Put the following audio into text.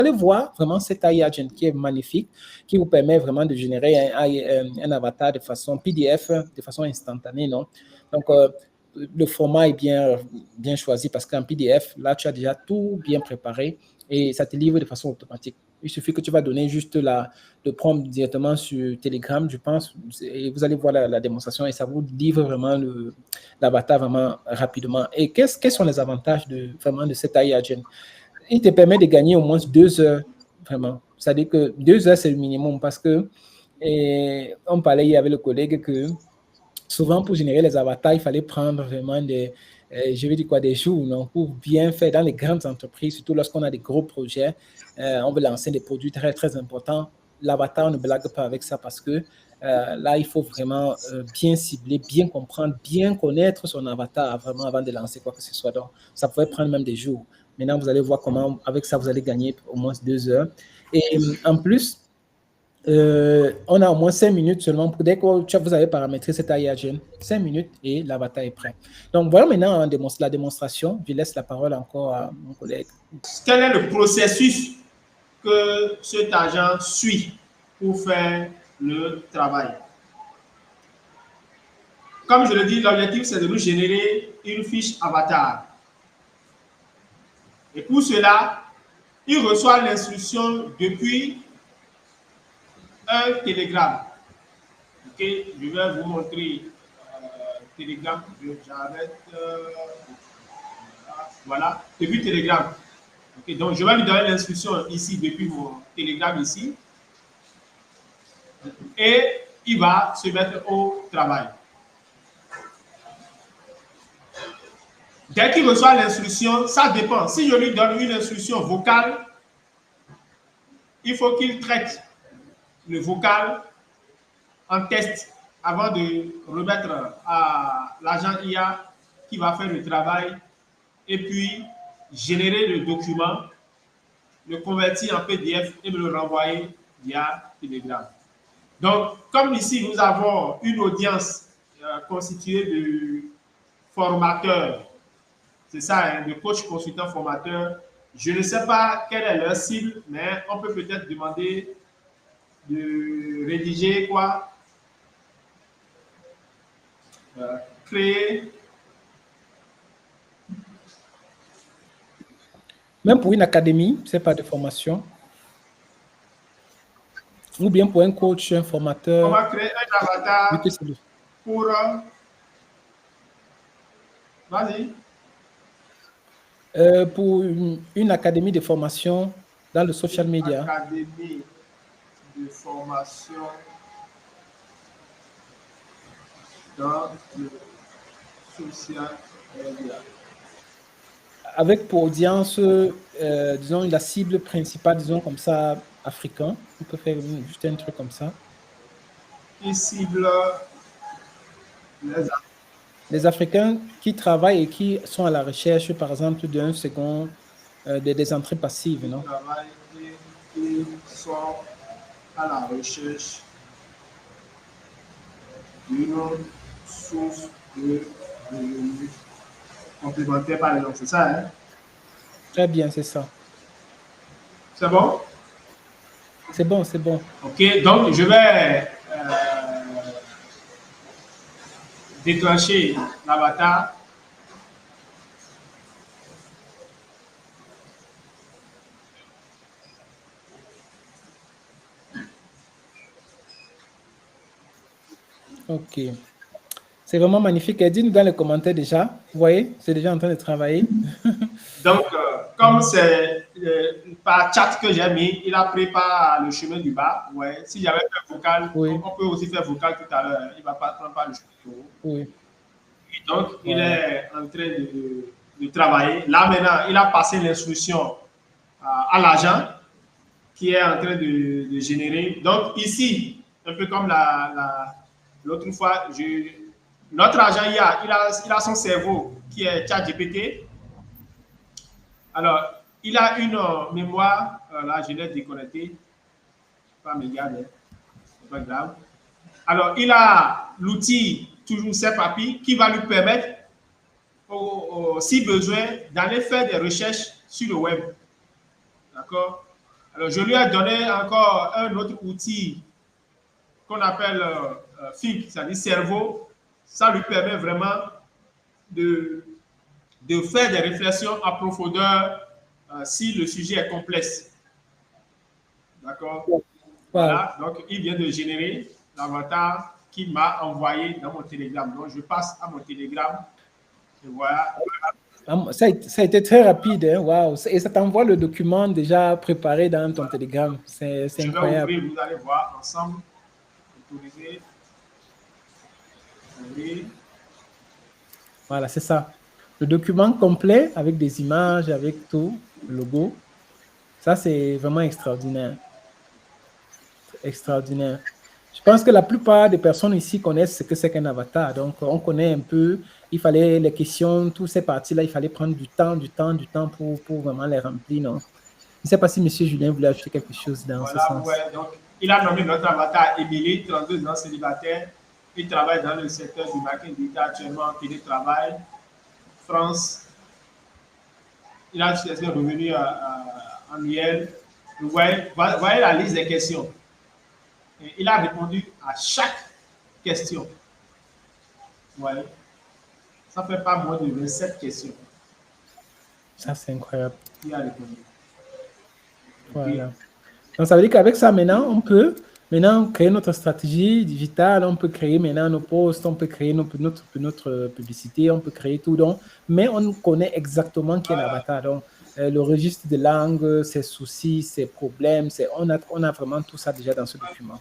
allez voir vraiment cet AI agent qui est magnifique, qui vous permet vraiment de générer un avatar de façon PDF, de façon instantanée, non? Donc, le format est bien choisi parce qu'en PDF, là, tu as déjà tout bien préparé et ça te livre de façon automatique. Il suffit que tu vas donner juste le prompt directement sur Telegram, je pense, et vous allez voir la démonstration et ça vous livre vraiment l'avatar vraiment rapidement. Et quels sont les avantages vraiment de cet AI agent? Il te permet de gagner au moins 2 heures, vraiment. C'est-à-dire que 2 heures, c'est le minimum parce que, on parlait hier avec le collègue que souvent, pour générer les avatars, il fallait prendre vraiment je vais dire quoi, des jours, non, pour bien faire dans les grandes entreprises, surtout lorsqu'on a des gros projets, on veut lancer des produits très, très importants. L'avatar, on ne blague pas avec ça parce que là, il faut vraiment bien cibler, bien comprendre, bien connaître son avatar vraiment avant de lancer quoi que ce soit. Donc, ça pouvait prendre même des jours. Maintenant, vous allez voir comment, avec ça, vous allez gagner au moins 2 heures. Et en plus, on a au moins 5 minutes seulement pour dès que vous avez paramétré cet AI agent, 5 minutes et l'avatar est prêt. Donc, voilà maintenant la démonstration. Je laisse la parole encore à mon collègue. Quel est le processus que cet agent suit pour faire le travail? Comme je le dis, l'objectif, c'est de nous générer une fiche avatar. Et pour cela, il reçoit l'instruction depuis un Telegram. Ok, je vais vous montrer Telegram. J'arrête. Voilà, depuis Telegram. Okay, donc, je vais lui donner l'instruction ici depuis mon Telegram ici. Et il va se mettre au travail. Dès qu'il reçoit l'instruction, ça dépend. Si je lui donne une instruction vocale, il faut qu'il traite le vocal en test avant de remettre à l'agent IA qui va faire le travail et puis générer le document, le convertir en PDF et me le renvoyer via Telegram. Donc, comme ici, nous avons une audience constituée de formateurs, c'est ça, hein, de coachs, consultants, formateurs. Je ne sais pas quelle est leur cible, mais on peut peut-être demander de rédiger quoi? Créer. Même pour une académie, c'est pas de formation. Ou bien pour un coach, un formateur. On va créer un avatar pour... Vas-y. Pour une académie de formation dans le social media. Académie de formation dans le social media. Avec pour audience, disons, la cible principale, disons comme ça, africain. On peut faire juste un truc comme ça. Qui cible les Africains qui travaillent et qui sont à la recherche, par exemple, d'un second, des entrées passives, non? Qui sont à la recherche d'une source de revenus complémentaires, par exemple. C'est ça, hein? Très bien, c'est ça. C'est bon? C'est bon, c'est bon. OK, donc je vais déclencher l'avatar. OK. C'est vraiment magnifique. Dites-nous dans les commentaires déjà. Vous voyez, c'est déjà en train de travailler. Donc, comme c'est par chat que j'ai mis, il a pris par le chemin du bas. Ouais. Si j'avais fait vocal, oui. On peut aussi faire vocal tout à l'heure. Il ne va pas prendre par le chemin du haut. Oui. Et donc, il est en train de travailler. Là, maintenant, il a passé l'instruction à l'agent qui est en train de générer. Donc, ici, un peu comme l'autre fois, notre agent il a son cerveau qui est ChatGPT. Alors, il a une mémoire, là, je l'ai déconnecté, pas mégarde, c'est pas grave. Alors, il a l'outil, toujours CFAPI, qui va lui permettre, si besoin, d'aller faire des recherches sur le web. D'accord? Alors, je lui ai donné encore un autre outil qu'on appelle think, c'est-à-dire cerveau. Ça lui permet vraiment de faire des réflexions à profondeur si le sujet est complexe. D'accord? Wow. Voilà, donc il vient de générer l'avatar qu'il m'a envoyé dans mon Telegram. Donc, je passe à mon Telegram. Et voilà. Ça a été très rapide, hein? Wow. Et ça t'envoie le document déjà préparé dans ton Telegram. C'est incroyable. Je vais ouvrir, vous allez voir ensemble. Autoriser. Ouvrir. Voilà, c'est ça. Le document complet avec des images, avec tout, le logo. Ça, c'est vraiment extraordinaire. Extraordinaire. Je pense que la plupart des personnes ici connaissent ce que c'est qu'un avatar. Donc, on connaît un peu. Il fallait les questions, toutes ces parties-là, il fallait prendre du temps pour vraiment les remplir, non? Je ne sais pas si M. Julien voulait ajouter quelque chose dans ce sens. Ouais, donc, il a nommé notre avatar Émilie, 32 ans, célibataire. Il travaille dans le secteur du marketing digital actuellement en télétravail. France. Il a ses revenus annuels. Vous voyez la liste des questions. Et il a répondu à chaque question. Vous voyez? Ça fait pas moins de 27 questions. Ça, c'est incroyable. Il a répondu. Voilà. Donc, ça veut dire qu'avec ça, maintenant, on peut créer notre stratégie digitale, on peut créer maintenant nos posts, on peut créer notre publicité, on peut créer tout. Donc, mais on connaît exactement qui est l'avatar. Donc, le registre de langue, ses soucis, ses problèmes, on a vraiment tout ça déjà dans ce document.